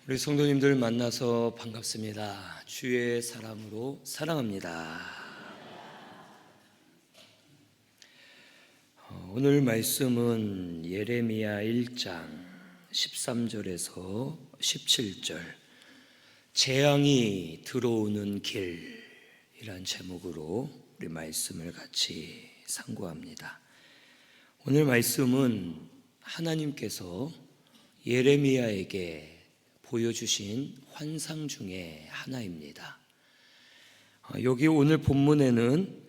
우리 성도님들 만나서 반갑습니다. 주의 사랑으로 사랑합니다. 오늘 말씀은 예레미야 1장 13절에서 17절 재앙이 들어오는 길이란 제목으로 우리 말씀을 같이 상고합니다. 오늘 말씀은 하나님께서 예레미야에게 보여주신 환상 중에 하나입니다. 여기 오늘 본문에는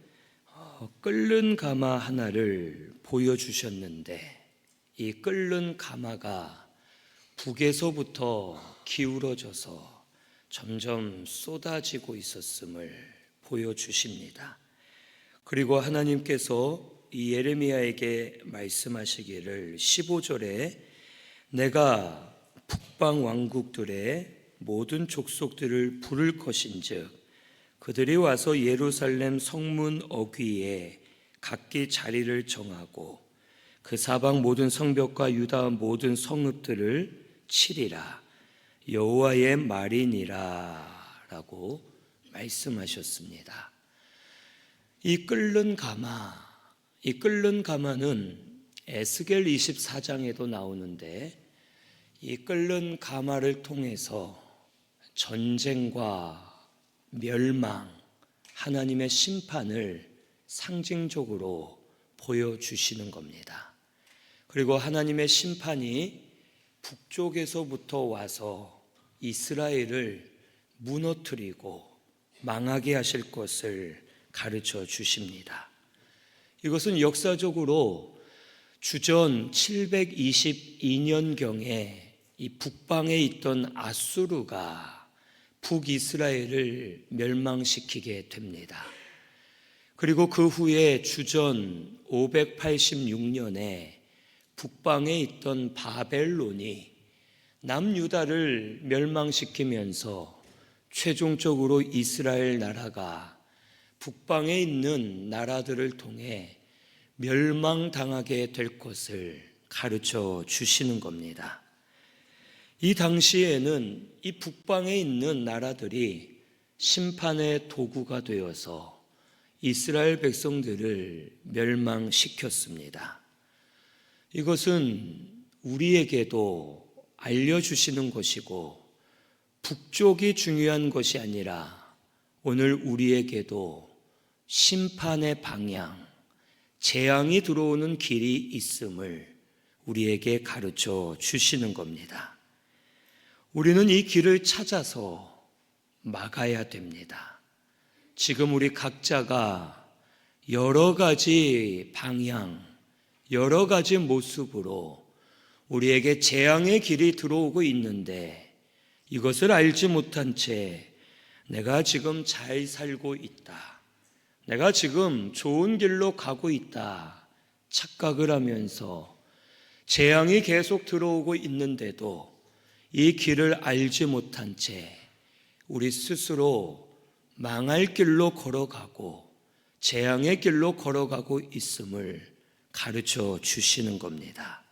끓는 가마 하나를 보여주셨는데 이 끓는 가마가 북에서부터 기울어져서 점점 쏟아지고 있었음을 보여주십니다. 그리고 하나님께서 이 예레미야에게 말씀하시기를 15절에 내가 북방 왕국들의 모든 족속들을 부를 것인즉 그들이 와서 예루살렘 성문 어귀에 각기 자리를 정하고 그 사방 모든 성벽과 유다 모든 성읍들을 치리라 여호와의 말이니라 라고 말씀하셨습니다. 이 끓는 가마는 에스겔 24장에도 나오는데 이 끓는 가마를 통해서 전쟁과 멸망, 하나님의 심판을 상징적으로 보여주시는 겁니다. 그리고 하나님의 심판이 북쪽에서부터 와서 이스라엘을 무너뜨리고 망하게 하실 것을 가르쳐 주십니다. 이것은 역사적으로 주전 722년경에 이 북방에 있던 아수르가 북이스라엘을 멸망시키게 됩니다. 그리고 그 후에 주전 586년에 북방에 있던 바벨론이 남유다를 멸망시키면서 최종적으로 이스라엘 나라가 북방에 있는 나라들을 통해 멸망당하게 될 것을 가르쳐 주시는 겁니다. 이 당시에는 이 북방에 있는 나라들이 심판의 도구가 되어서 이스라엘 백성들을 멸망시켰습니다. 이것은 우리에게도 알려주시는 것이고 북쪽이 중요한 것이 아니라 오늘 우리에게도 심판의 방향, 재앙이 들어오는 길이 있음을 우리에게 가르쳐 주시는 겁니다. 우리는 이 길을 찾아서 막아야 됩니다. 지금 우리 각자가 여러 가지 방향, 여러 가지 모습으로 우리에게 재앙의 길이 들어오고 있는데 이것을 알지 못한 채 내가 지금 잘 살고 있다, 내가 지금 좋은 길로 가고 있다 착각을 하면서 재앙이 계속 들어오고 있는데도 이 길을 알지 못한 채 우리 스스로 망할 길로 걸어가고 재앙의 길로 걸어가고 있음을 가르쳐 주시는 겁니다.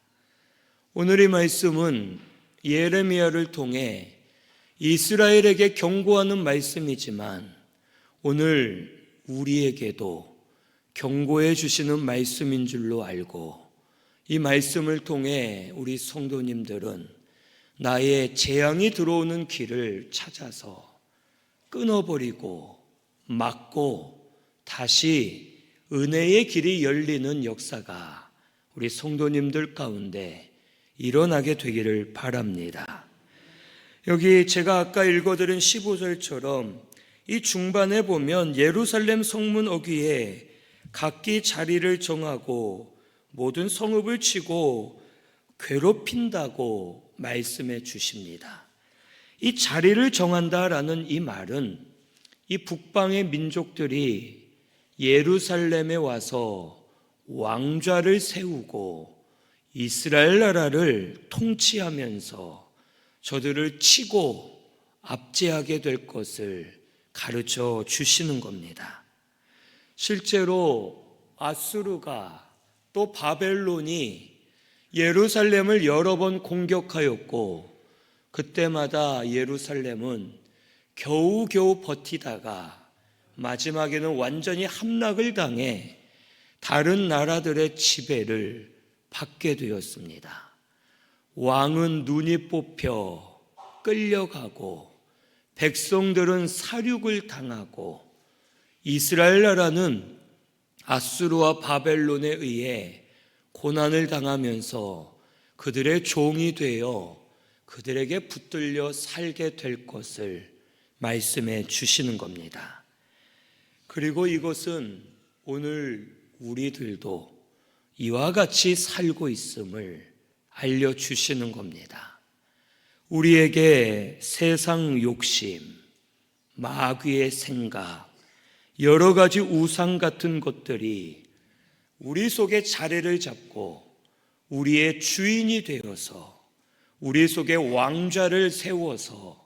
오늘의 말씀은 예레미야를 통해 이스라엘에게 경고하는 말씀이지만 오늘 우리에게도 경고해 주시는 말씀인 줄로 알고 이 말씀을 통해 우리 성도님들은 나의 재앙이 들어오는 길을 찾아서 끊어버리고 막고 다시 은혜의 길이 열리는 역사가 우리 성도님들 가운데 일어나게 되기를 바랍니다. 여기 제가 아까 읽어드린 15절처럼 이 중반에 보면 예루살렘 성문 어귀에 각기 자리를 정하고 모든 성읍을 치고 괴롭힌다고 말씀해 주십니다. 이 자리를 정한다라는 이 말은 이 북방의 민족들이 예루살렘에 와서 왕좌를 세우고 이스라엘 나라를 통치하면서 저들을 치고 압제하게 될 것을 가르쳐 주시는 겁니다. 실제로 아수르가 또 바벨론이 예루살렘을 여러 번 공격하였고 그때마다 예루살렘은 겨우겨우 버티다가 마지막에는 완전히 함락을 당해 다른 나라들의 지배를 받게 되었습니다. 왕은 눈이 뽑혀 끌려가고 백성들은 사륙을 당하고 이스라엘 나라는 아수르와 바벨론에 의해 고난을 당하면서 그들의 종이 되어 그들에게 붙들려 살게 될 것을 말씀해 주시는 겁니다. 그리고 이것은 오늘 우리들도 이와 같이 살고 있음을 알려주시는 겁니다. 우리에게 세상 욕심, 마귀의 생각, 여러 가지 우상 같은 것들이 우리 속에 자리를 잡고 우리의 주인이 되어서 우리 속에 왕좌를 세워서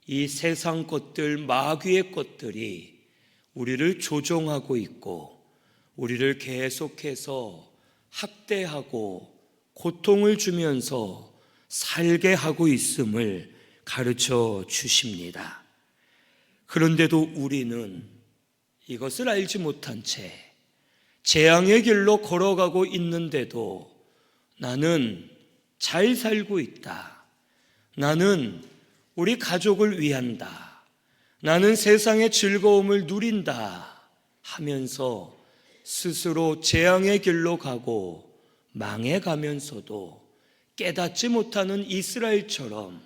이 세상 것들, 마귀의 것들이 우리를 조종하고 있고 우리를 계속해서 학대하고 고통을 주면서 살게 하고 있음을 가르쳐 주십니다. 그런데도 우리는 이것을 알지 못한 채 재앙의 길로 걸어가고 있는데도 나는 잘 살고 있다. 나는 우리 가족을 위한다. 나는 세상의 즐거움을 누린다 하면서 스스로 재앙의 길로 가고 망해가면서도 깨닫지 못하는 이스라엘처럼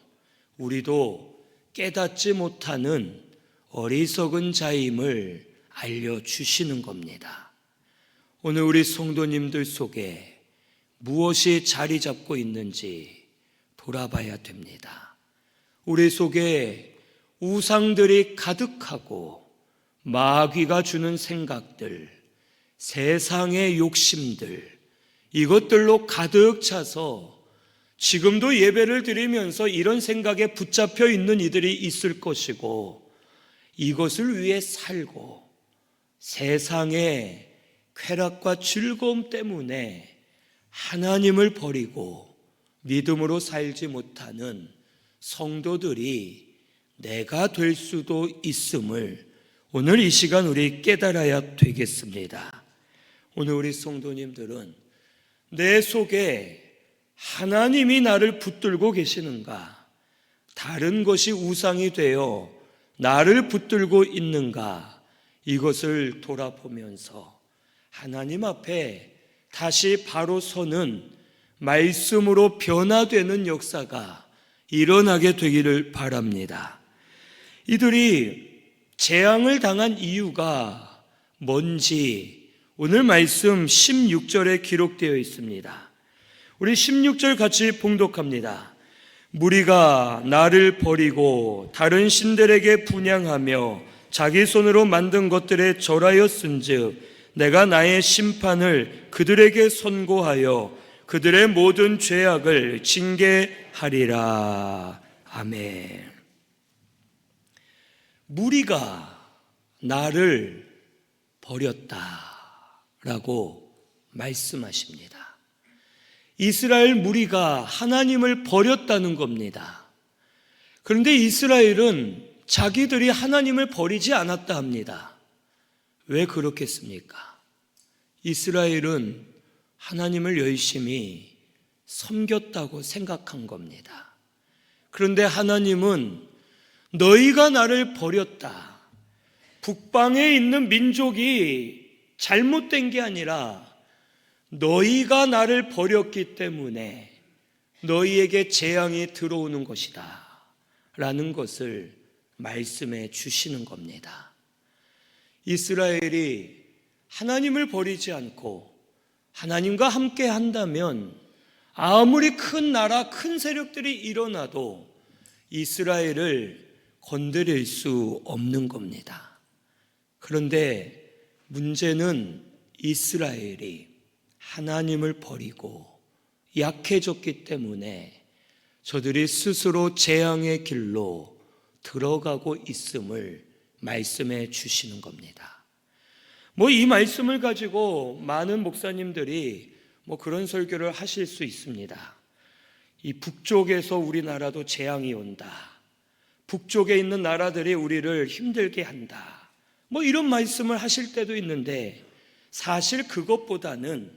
우리도 깨닫지 못하는 어리석은 자임을 알려주시는 겁니다. 오늘 우리 성도님들 속에 무엇이 자리 잡고 있는지 돌아봐야 됩니다. 우리 속에 우상들이 가득하고 마귀가 주는 생각들, 세상의 욕심들, 이것들로 가득 차서 지금도 예배를 드리면서 이런 생각에 붙잡혀 있는 이들이 있을 것이고 이것을 위해 살고 세상의 쾌락과 즐거움 때문에 하나님을 버리고 믿음으로 살지 못하는 성도들이 내가 될 수도 있음을 오늘 이 시간 우리 깨달아야 되겠습니다. 오늘 우리 성도님들은 내 속에 하나님이 나를 붙들고 계시는가? 다른 것이 우상이 되어 나를 붙들고 있는가? 이것을 돌아보면서 하나님 앞에 다시 바로 서는 말씀으로 변화되는 역사가 일어나게 되기를 바랍니다. 이들이 재앙을 당한 이유가 뭔지 오늘 말씀 16절에 기록되어 있습니다. 우리 16절 같이 봉독합니다. 무리가 나를 버리고 다른 신들에게 분향하며 자기 손으로 만든 것들에 절하였은즉 내가 나의 심판을 그들에게 선고하여 그들의 모든 죄악을 징계하리라. 아멘. 무리가 나를 버렸다라고 말씀하십니다. 이스라엘 무리가 하나님을 버렸다는 겁니다. 그런데 이스라엘은 자기들이 하나님을 버리지 않았다 합니다. 왜 그렇겠습니까? 이스라엘은 하나님을 열심히 섬겼다고 생각한 겁니다. 그런데 하나님은 너희가 나를 버렸다. 북방에 있는 민족이 잘못된 게 아니라 너희가 나를 버렸기 때문에 너희에게 재앙이 들어오는 것이다 라는 것을 말씀해 주시는 겁니다. 이스라엘이 하나님을 버리지 않고 하나님과 함께 한다면 아무리 큰 나라, 큰 세력들이 일어나도 이스라엘을 건드릴 수 없는 겁니다. 그런데 문제는 이스라엘이 하나님을 버리고 약해졌기 때문에 저들이 스스로 재앙의 길로 들어가고 있음을 말씀해 주시는 겁니다. 이 말씀을 가지고 많은 목사님들이 그런 설교를 하실 수 있습니다. 이 북쪽에서 우리나라도 재앙이 온다. 북쪽에 있는 나라들이 우리를 힘들게 한다. 뭐 이런 말씀을 하실 때도 있는데 사실 그것보다는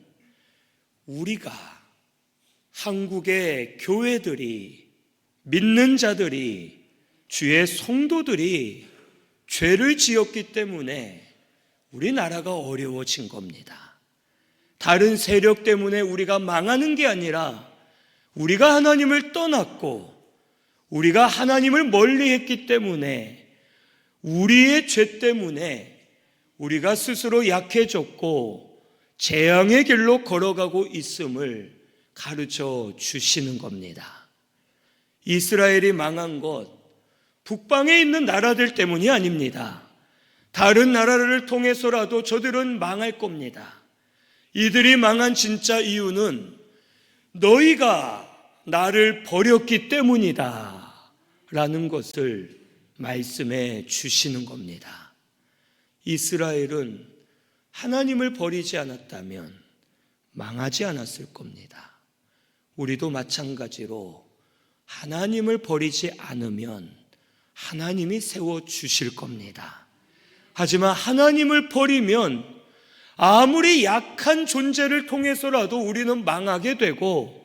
우리가 한국의 교회들이 믿는 자들이 주의 성도들이 죄를 지었기 때문에 우리나라가 어려워진 겁니다. 다른 세력 때문에 우리가 망하는 게 아니라 우리가 하나님을 떠났고 우리가 하나님을 멀리했기 때문에 우리의 죄 때문에 우리가 스스로 약해졌고 재앙의 길로 걸어가고 있음을 가르쳐 주시는 겁니다. 이스라엘이 망한 것 북방에 있는 나라들 때문이 아닙니다. 다른 나라를 통해서라도 저들은 망할 겁니다. 이들이 망한 진짜 이유는 너희가 나를 버렸기 때문이다 라는 것을 말씀해 주시는 겁니다. 이스라엘은 하나님을 버리지 않았다면 망하지 않았을 겁니다. 우리도 마찬가지로 하나님을 버리지 않으면 하나님이 세워주실 겁니다. 하지만 하나님을 버리면 아무리 약한 존재를 통해서라도 우리는 망하게 되고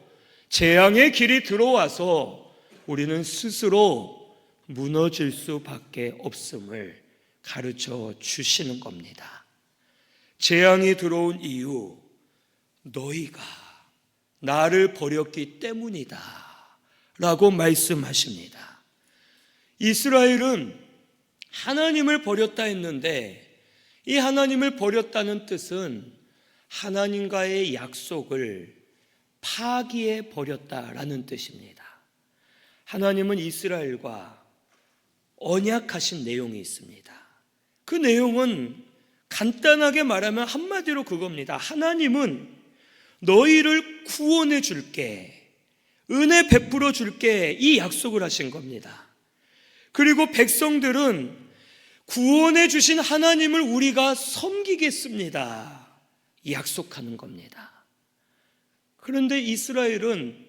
재앙의 길이 들어와서 우리는 스스로 무너질 수밖에 없음을 가르쳐 주시는 겁니다. 재앙이 들어온 이유, 너희가 나를 버렸기 때문이다 라고 말씀하십니다. 이스라엘은 하나님을 버렸다 했는데 이 하나님을 버렸다는 뜻은 하나님과의 약속을 파기해 버렸다라는 뜻입니다. 하나님은 이스라엘과 언약하신 내용이 있습니다. 그 내용은 간단하게 말하면 한마디로 그겁니다. 하나님은 너희를 구원해 줄게, 은혜 베풀어 줄게, 이 약속을 하신 겁니다. 그리고 백성들은 구원해 주신 하나님을 우리가 섬기겠습니다, 약속하는 겁니다. 그런데 이스라엘은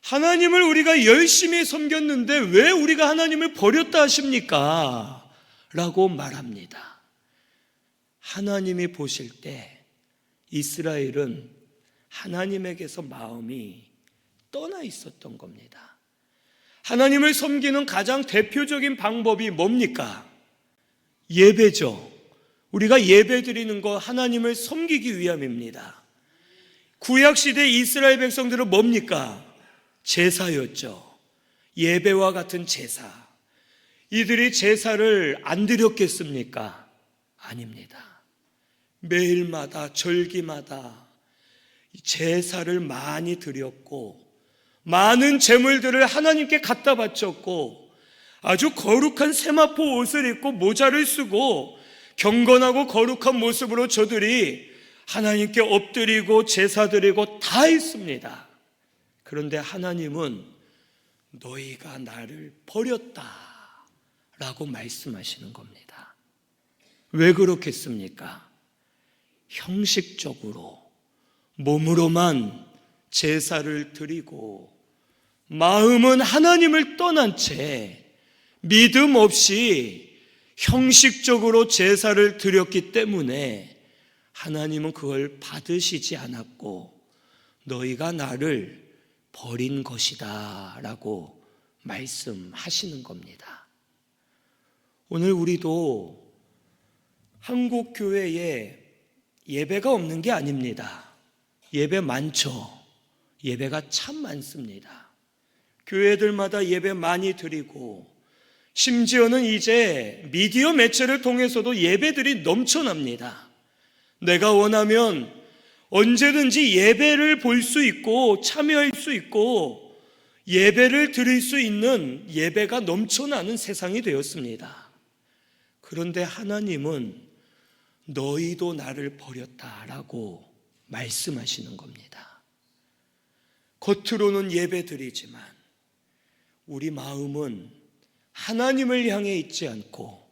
하나님을 우리가 열심히 섬겼는데 왜 우리가 하나님을 버렸다 하십니까? 라고 말합니다. 하나님이 보실 때 이스라엘은 하나님에게서 마음이 떠나 있었던 겁니다. 하나님을 섬기는 가장 대표적인 방법이 뭡니까? 예배죠. 우리가 예배 드리는 거 하나님을 섬기기 위함입니다. 구약시대 이스라엘 백성들은 뭡니까? 제사였죠. 예배와 같은 제사. 이들이 제사를 안 드렸겠습니까? 아닙니다. 매일마다 절기마다 제사를 많이 드렸고 많은 제물들을 하나님께 갖다 바쳤고 아주 거룩한 세마포 옷을 입고 모자를 쓰고 경건하고 거룩한 모습으로 저들이 하나님께 엎드리고 제사 드리고 다 했습니다. 그런데 하나님은 너희가 나를 버렸다 라고 말씀하시는 겁니다. 왜 그렇겠습니까? 형식적으로 몸으로만 제사를 드리고 마음은 하나님을 떠난 채 믿음 없이 형식적으로 제사를 드렸기 때문에 하나님은 그걸 받으시지 않았고 너희가 나를 버린 것이다 라고 말씀하시는 겁니다. 오늘 우리도 한국 교회에 예배가 없는 게 아닙니다. 예배 많죠. 예배가 참 많습니다. 교회들마다 예배 많이 드리고 심지어는 이제 미디어 매체를 통해서도 예배들이 넘쳐납니다. 내가 원하면 언제든지 예배를 볼 수 있고 참여할 수 있고 예배를 드릴 수 있는 예배가 넘쳐나는 세상이 되었습니다. 그런데 하나님은 너희도 나를 버렸다라고 말씀하시는 겁니다. 겉으로는 예배 드리지만 우리 마음은 하나님을 향해 있지 않고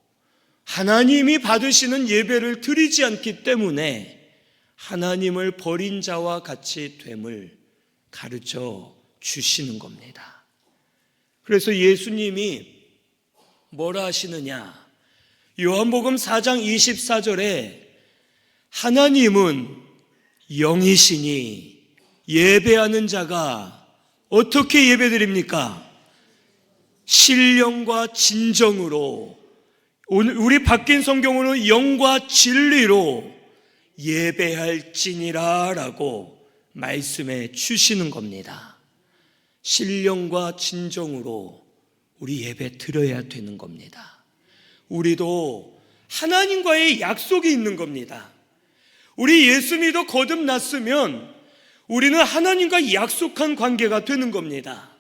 하나님이 받으시는 예배를 드리지 않기 때문에 하나님을 버린 자와 같이 됨을 가르쳐 주시는 겁니다. 그래서 예수님이 뭐라 하시느냐? 요한복음 4장 24절에 하나님은 영이시니 예배하는 자가 어떻게 예배드립니까? 신령과 진정으로, 우리 바뀐 성경으로는 영과 진리로 예배할지니라 라고 말씀해 주시는 겁니다. 신령과 진정으로 우리 예배 드려야 되는 겁니다. 우리도 하나님과의 약속이 있는 겁니다. 우리 예수 믿어 거듭났으면 우리는 하나님과 약속한 관계가 되는 겁니다.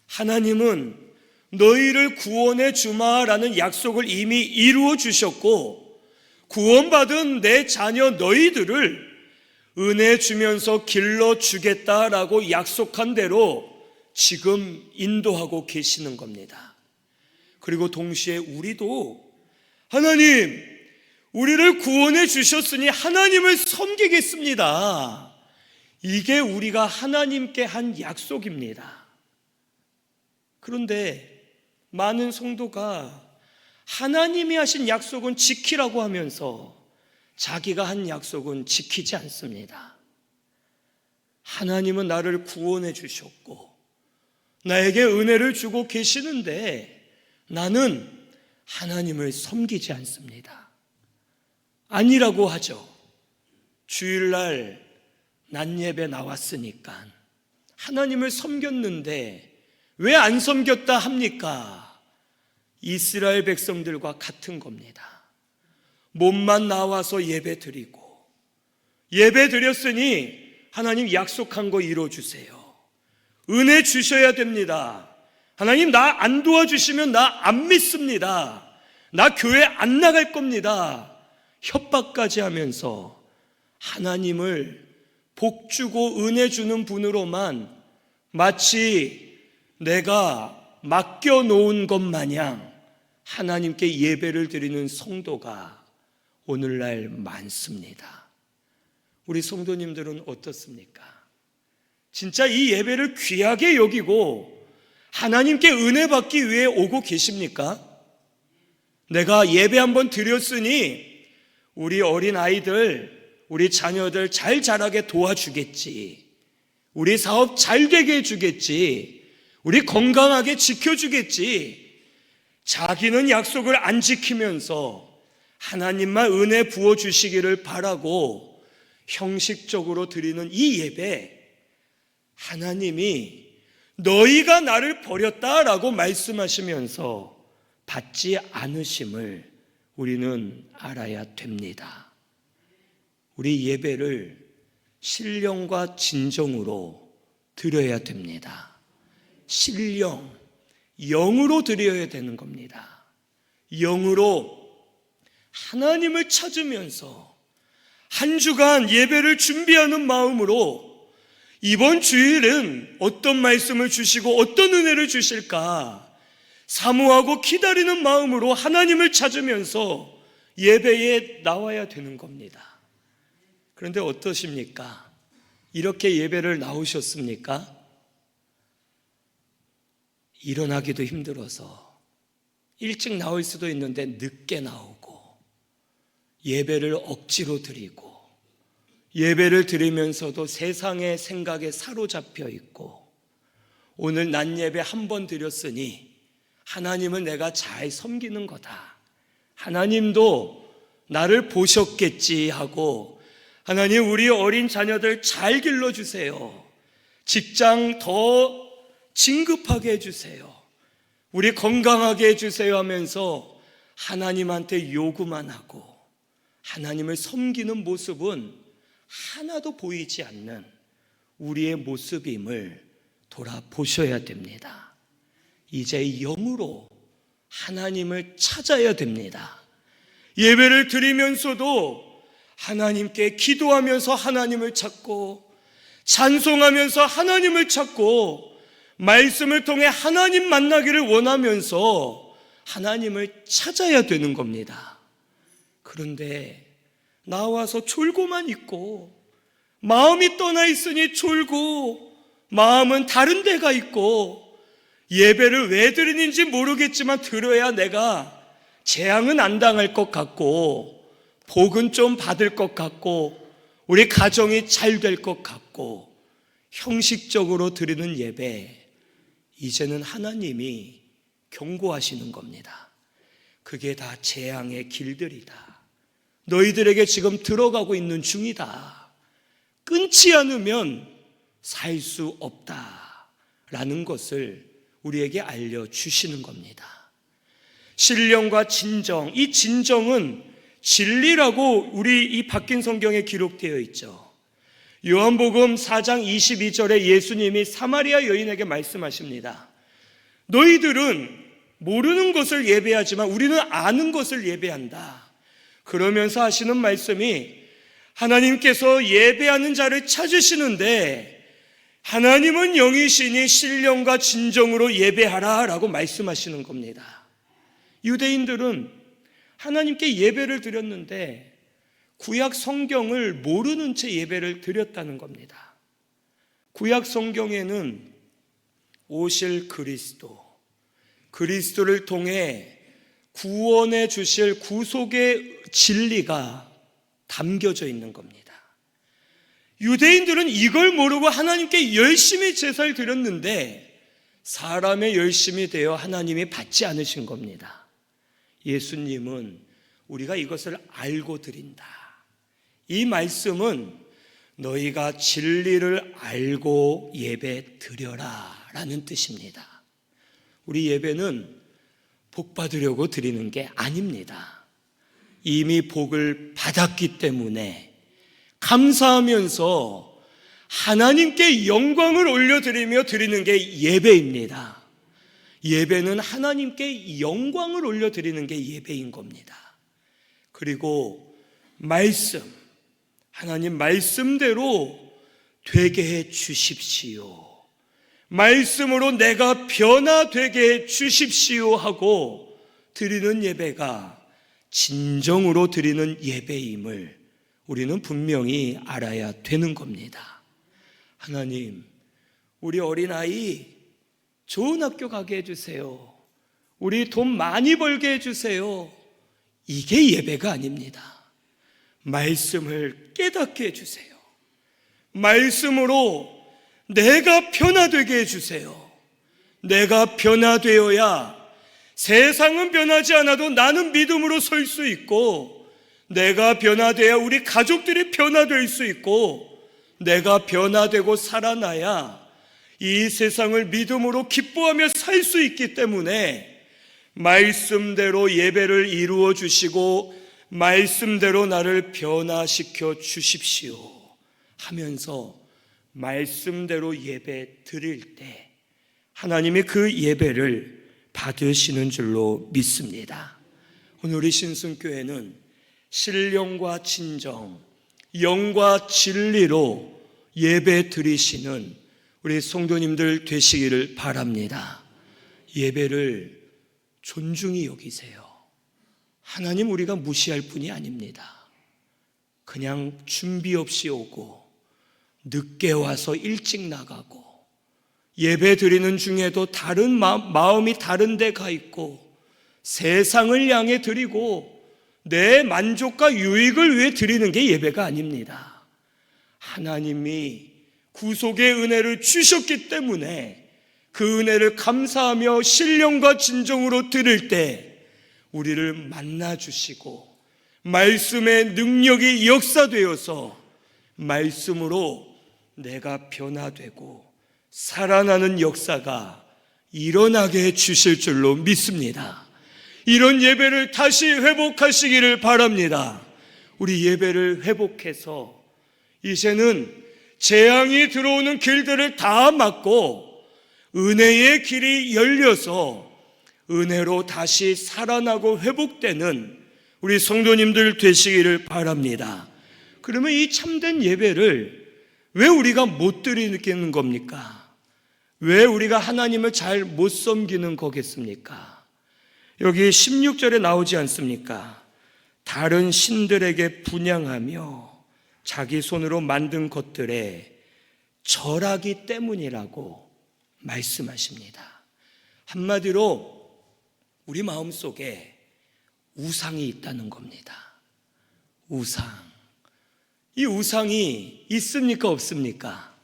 하나님은 너희를 구원해 주마라는 약속을 이미 이루어 주셨고, 구원받은 내 자녀 너희들을 은혜 주면서 길러 주겠다라고 약속한 대로 지금 인도하고 계시는 겁니다. 그리고 동시에 우리도 하나님, 우리를 구원해 주셨으니 하나님을 섬기겠습니다. 이게 우리가 하나님께 한 약속입니다. 그런데 많은 성도가 하나님이 하신 약속은 지키라고 하면서 자기가 한 약속은 지키지 않습니다. 하나님은 나를 구원해 주셨고 나에게 은혜를 주고 계시는데 나는 하나님을 섬기지 않습니다. 아니라고 하죠. 주일날 낮예배 나왔으니까 하나님을 섬겼는데 왜 안 섬겼다 합니까? 이스라엘 백성들과 같은 겁니다. 몸만 나와서 예배 드리고, 예배 드렸으니 하나님 약속한 거 이뤄주세요. 은혜 주셔야 됩니다. 하나님 나 안 도와주시면 나 안 믿습니다. 나 교회 안 나갈 겁니다. 협박까지 하면서 하나님을 복주고 은혜 주는 분으로만 마치 내가 맡겨놓은 것 마냥 하나님께 예배를 드리는 성도가 오늘날 많습니다. 우리 성도님들은 어떻습니까? 진짜 이 예배를 귀하게 여기고 하나님께 은혜 받기 위해 오고 계십니까? 내가 예배 한번 드렸으니 우리 어린 아이들, 우리 자녀들 잘 자라게 도와주겠지, 우리 사업 잘 되게 해주겠지, 우리 건강하게 지켜주겠지, 자기는 약속을 안 지키면서 하나님만 은혜 부어주시기를 바라고 형식적으로 드리는 이 예배, 하나님이 너희가 나를 버렸다라고 말씀하시면서 받지 않으심을 우리는 알아야 됩니다. 우리 예배를 신령과 진정으로 드려야 됩니다. 신령, 영으로 드려야 되는 겁니다. 영으로 하나님을 찾으면서 한 주간 예배를 준비하는 마음으로 이번 주일은 어떤 말씀을 주시고 어떤 은혜를 주실까 사모하고 기다리는 마음으로 하나님을 찾으면서 예배에 나와야 되는 겁니다. 그런데 어떠십니까? 이렇게 예배를 나오셨습니까? 일어나기도 힘들어서 일찍 나올 수도 있는데 늦게 나오고, 예배를 억지로 드리고, 예배를 드리면서도 세상의 생각에 사로잡혀 있고, 오늘 낮예배 한 번 드렸으니 하나님은 내가 잘 섬기는 거다, 하나님도 나를 보셨겠지 하고, 하나님 우리 어린 자녀들 잘 길러주세요, 직장 더 진급하게 해주세요, 우리 건강하게 해주세요 하면서 하나님한테 요구만 하고 하나님을 섬기는 모습은 하나도 보이지 않는 우리의 모습임을 돌아보셔야 됩니다. 이제 영으로 하나님을 찾아야 됩니다. 예배를 드리면서도 하나님께 기도하면서 하나님을 찾고, 찬송하면서 하나님을 찾고, 말씀을 통해 하나님 만나기를 원하면서 하나님을 찾아야 되는 겁니다. 그런데 나와서 졸고만 있고, 마음이 떠나 있으니 졸고, 마음은 다른 데가 있고 예배를 왜 드리는지 모르겠지만 들어야 내가 재앙은 안 당할 것 같고 복은 좀 받을 것 같고 우리 가정이 잘 될 것 같고 형식적으로 드리는 예배, 이제는 하나님이 경고하시는 겁니다. 그게 다 재앙의 길들이다. 너희들에게 지금 들어가고 있는 중이다. 끊지 않으면 살 수 없다라는 것을 우리에게 알려주시는 겁니다. 신령과 진정, 이 진정은 진리라고 우리 이 바뀐 성경에 기록되어 있죠. 요한복음 4장 22절에 예수님이 사마리아 여인에게 말씀하십니다. 너희들은 모르는 것을 예배하지만 우리는 아는 것을 예배한다. 그러면서 하시는 말씀이 하나님께서 예배하는 자를 찾으시는데 하나님은 영이시니 신령과 진정으로 예배하라 라고 말씀하시는 겁니다. 유대인들은 하나님께 예배를 드렸는데 구약 성경을 모르는 채 예배를 드렸다는 겁니다. 구약 성경에는 오실 그리스도를 통해 구원해 주실 구속의 진리가 담겨져 있는 겁니다. 유대인들은 이걸 모르고 하나님께 열심히 제사를 드렸는데 사람의 열심이 되어 하나님이 받지 않으신 겁니다. 예수님은 우리가 이것을 알고 드린다. 이 말씀은 너희가 진리를 알고 예배 드려라 라는 뜻입니다. 우리 예배는 복 받으려고 드리는 게 아닙니다. 이미 복을 받았기 때문에 감사하면서 하나님께 영광을 올려드리며 드리는 게 예배입니다. 예배는 하나님께 영광을 올려드리는 게 예배인 겁니다. 그리고 하나님 말씀대로 되게 해 주십시오. 말씀으로 내가 변화되게 해 주십시오 하고 드리는 예배가 진정으로 드리는 예배임을 우리는 분명히 알아야 되는 겁니다. 하나님, 우리 어린아이 좋은 학교 가게 해주세요. 우리 돈 많이 벌게 해주세요. 이게 예배가 아닙니다. 말씀을 깨닫게 해주세요. 말씀으로 내가 변화되게 해주세요. 내가 변화되어야 세상은 변하지 않아도 나는 믿음으로 설 수 있고, 내가 변화되어야 우리 가족들이 변화될 수 있고, 내가 변화되고 살아나야 이 세상을 믿음으로 기뻐하며 살 수 있기 때문에 말씀대로 예배를 이루어 주시고 말씀대로 나를 변화시켜 주십시오 하면서 말씀대로 예배 드릴 때 하나님이 그 예배를 받으시는 줄로 믿습니다. 오늘 우리 신순교회는 신령과 진정, 영과 진리로 예배 드리시는 우리 성도님들 되시기를 바랍니다. 예배를 존중히 여기세요. 하나님 우리가 무시할 분이 아닙니다. 그냥 준비 없이 오고 늦게 와서 일찍 나가고 예배 드리는 중에도 다른 마음이 다른 데 가 있고 세상을 향해 드리고 내 만족과 유익을 위해 드리는 게 예배가 아닙니다. 하나님이 구속의 은혜를 주셨기 때문에 그 은혜를 감사하며 신령과 진정으로 드릴 때 우리를 만나주시고 말씀의 능력이 역사되어서 말씀으로 내가 변화되고 살아나는 역사가 일어나게 해주실 줄로 믿습니다. 이런 예배를 다시 회복하시기를 바랍니다. 우리 예배를 회복해서 이제는 재앙이 들어오는 길들을 다 막고 은혜의 길이 열려서 은혜로 다시 살아나고 회복되는 우리 성도님들 되시기를 바랍니다. 그러면 이 참된 예배를 왜 우리가 못 드리는 겁니까? 왜 우리가 하나님을 잘 못 섬기는 거겠습니까? 여기 16절에 나오지 않습니까? 다른 신들에게 분향하며 자기 손으로 만든 것들에 절하기 때문이라고 말씀하십니다. 한마디로 우리 마음속에 우상이 있다는 겁니다. 우상. 이 우상이 있습니까, 없습니까?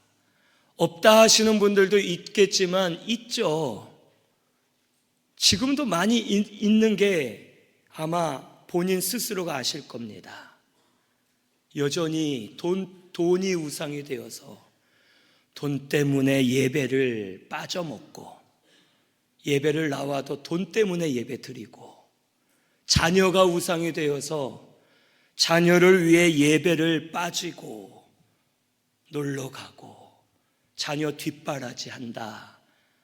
없다 하시는 분들도 있겠지만 있죠. 지금도 많이 있는 게 아마 본인 스스로가 아실 겁니다. 여전히 돈이 우상이 되어서 돈 때문에 예배를 빠져먹고, 예배를 나와도 돈 때문에 예배 드리고, 자녀가 우상이 되어서 자녀를 위해 예배를 빠지고 놀러 가고 자녀 뒷바라지 한다,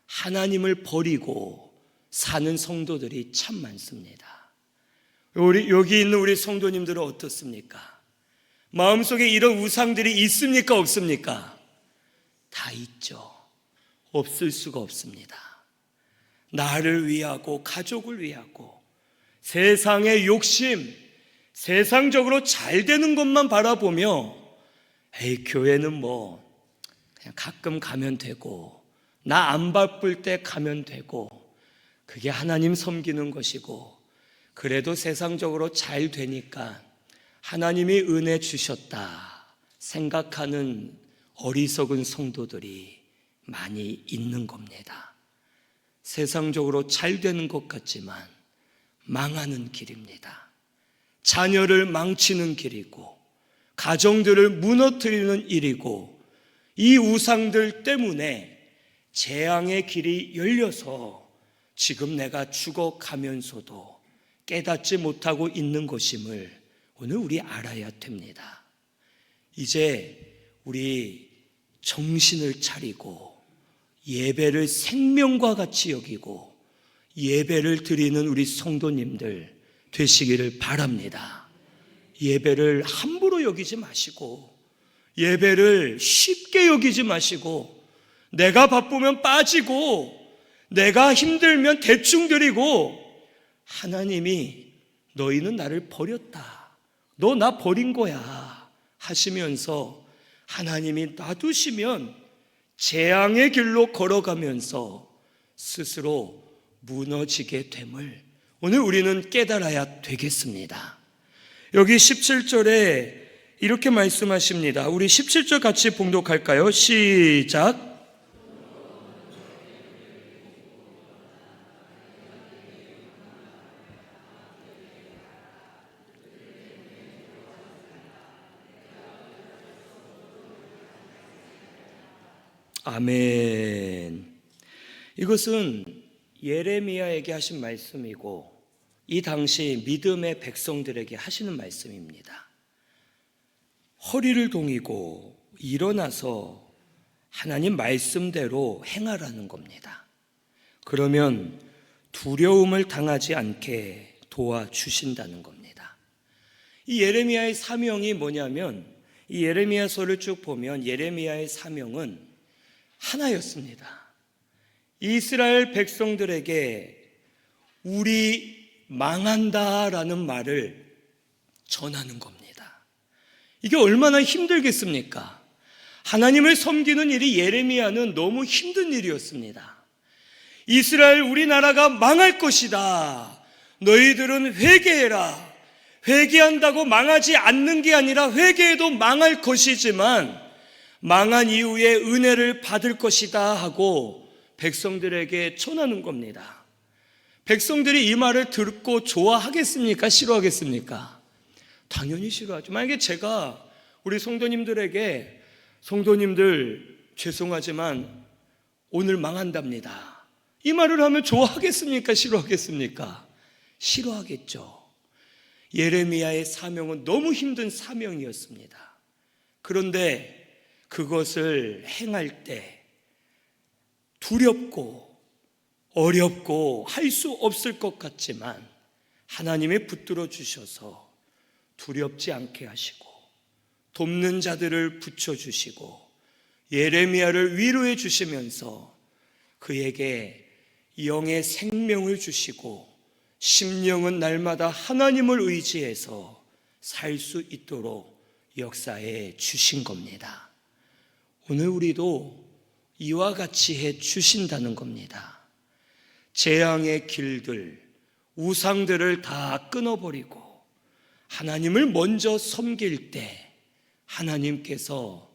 하나님을 버리고 사는 성도들이 참 많습니다. 여기 있는 우리 성도님들은 어떻습니까? 마음속에 이런 우상들이 있습니까, 없습니까? 다 있죠. 없을 수가 없습니다. 나를 위하고 가족을 위하고 세상의 욕심, 세상적으로 잘 되는 것만 바라보며 에이, 교회는 뭐 그냥 가끔 가면 되고, 나 안 바쁠 때 가면 되고, 그게 하나님 섬기는 것이고, 그래도 세상적으로 잘 되니까 하나님이 은혜 주셨다 생각하는 어리석은 성도들이 많이 있는 겁니다. 세상적으로 잘 되는 것 같지만 망하는 길입니다. 자녀를 망치는 길이고, 가정들을 무너뜨리는 일이고, 이 우상들 때문에 재앙의 길이 열려서 지금 내가 죽어가면서도 깨닫지 못하고 있는 것임을 오늘 우리 알아야 됩니다. 이제 우리 정신을 차리고 예배를 생명과 같이 여기고 예배를 드리는 우리 성도님들 되시기를 바랍니다. 예배를 함부로 여기지 마시고, 예배를 쉽게 여기지 마시고, 내가 바쁘면 빠지고 내가 힘들면 대충 드리고, 하나님이 너희는 나를 버렸다, 너 나 버린 거야 하시면서 하나님이 놔두시면 재앙의 길로 걸어가면서 스스로 무너지게 됨을 오늘 우리는 깨달아야 되겠습니다. 여기 17절에 이렇게 말씀하십니다. 우리 17절 같이 봉독할까요? 시작. 아멘. 이것은 예레미야에게 하신 말씀이고, 이 당시 믿음의 백성들에게 하시는 말씀입니다. 허리를 동이고 일어나서 하나님 말씀대로 행하라는 겁니다. 그러면 두려움을 당하지 않게 도와주신다는 겁니다. 이 예레미야의 사명이 뭐냐면, 이 예레미야서를 쭉 보면 예레미야의 사명은 하나였습니다. 이스라엘 백성들에게 우리 망한다라는 말을 전하는 겁니다. 이게 얼마나 힘들겠습니까? 하나님을 섬기는 일이 예레미야는 너무 힘든 일이었습니다. 이스라엘 우리나라가 망할 것이다, 너희들은 회개해라. 회개한다고 망하지 않는 게 아니라 회개해도 망할 것이지만 망한 이후에 은혜를 받을 것이다 하고 백성들에게 전하는 겁니다. 백성들이 이 말을 듣고 좋아하겠습니까? 싫어하겠습니까? 당연히 싫어하죠. 만약에 제가 우리 성도님들에게 성도님들 죄송하지만 오늘 망한답니다, 이 말을 하면 좋아하겠습니까? 싫어하겠습니까? 싫어하겠죠. 예레미야의 사명은 너무 힘든 사명이었습니다. 그런데 그것을 행할 때 두렵고 어렵고 할 수 없을 것 같지만 하나님이 붙들어 주셔서 두렵지 않게 하시고 돕는 자들을 붙여주시고 예레미야를 위로해 주시면서 그에게 영의 생명을 주시고 심령은 날마다 하나님을 의지해서 살 수 있도록 역사해 주신 겁니다. 오늘 우리도 이와 같이 해 주신다는 겁니다. 재앙의 길들, 우상들을 다 끊어버리고 하나님을 먼저 섬길 때 하나님께서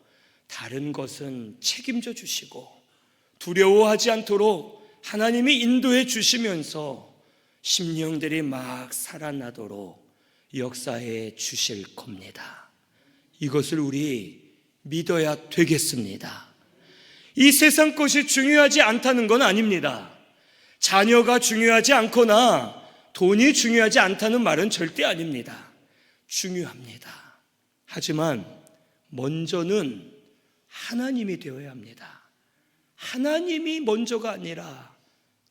다른 것은 책임져 주시고 두려워하지 않도록 하나님이 인도해 주시면서 심령들이 막 살아나도록 역사해 주실 겁니다. 이것을 우리 믿어야 되겠습니다. 이 세상 것이 중요하지 않다는 건 아닙니다. 자녀가 중요하지 않거나 돈이 중요하지 않다는 말은 절대 아닙니다. 중요합니다. 하지만 먼저는 하나님이 되어야 합니다. 하나님이 먼저가 아니라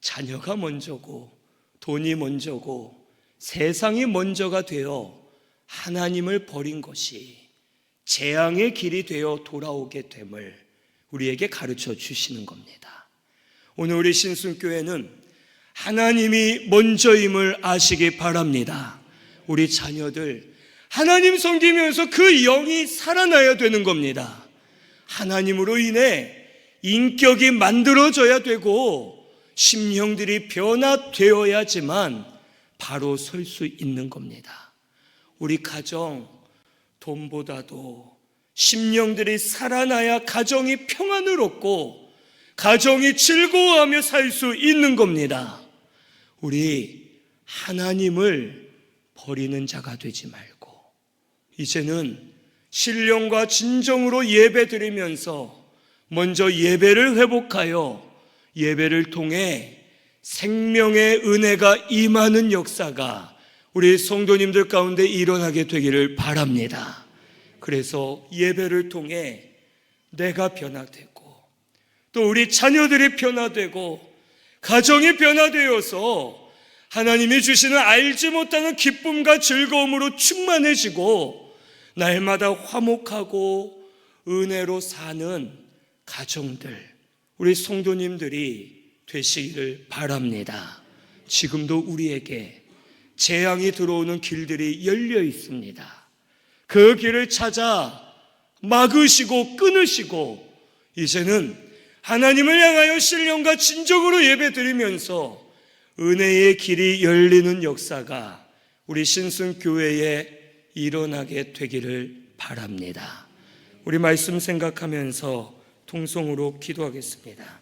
자녀가 먼저고 돈이 먼저고 세상이 먼저가 되어 하나님을 버린 것이 재앙의 길이 되어 돌아오게 됨을 우리에게 가르쳐 주시는 겁니다. 오늘 우리 신순교회는 하나님이 먼저임을 아시기 바랍니다. 우리 자녀들 하나님 섬기면서 그 영이 살아나야 되는 겁니다. 하나님으로 인해 인격이 만들어져야 되고 심령들이 변화되어야지만 바로 설 수 있는 겁니다. 우리 가정, 돈보다도 심령들이 살아나야 가정이 평안을 얻고 가정이 즐거워하며 살 수 있는 겁니다. 우리 하나님을 버리는 자가 되지 말고 이제는 신령과 진정으로 예배 드리면서 먼저 예배를 회복하여 예배를 통해 생명의 은혜가 임하는 역사가 우리 성도님들 가운데 일어나게 되기를 바랍니다. 그래서 예배를 통해 내가 변화되고 또 우리 자녀들이 변화되고 가정이 변화되어서 하나님이 주시는 알지 못하는 기쁨과 즐거움으로 충만해지고 날마다 화목하고 은혜로 사는 가정들, 우리 성도님들이 되시기를 바랍니다. 지금도 우리에게 재앙이 들어오는 길들이 열려 있습니다. 그 길을 찾아 막으시고 끊으시고 이제는 하나님을 향하여 신령과 진정으로 예배드리면서 은혜의 길이 열리는 역사가 우리 신순교회에 일어나게 되기를 바랍니다. 우리 말씀 생각하면서 통성으로 기도하겠습니다.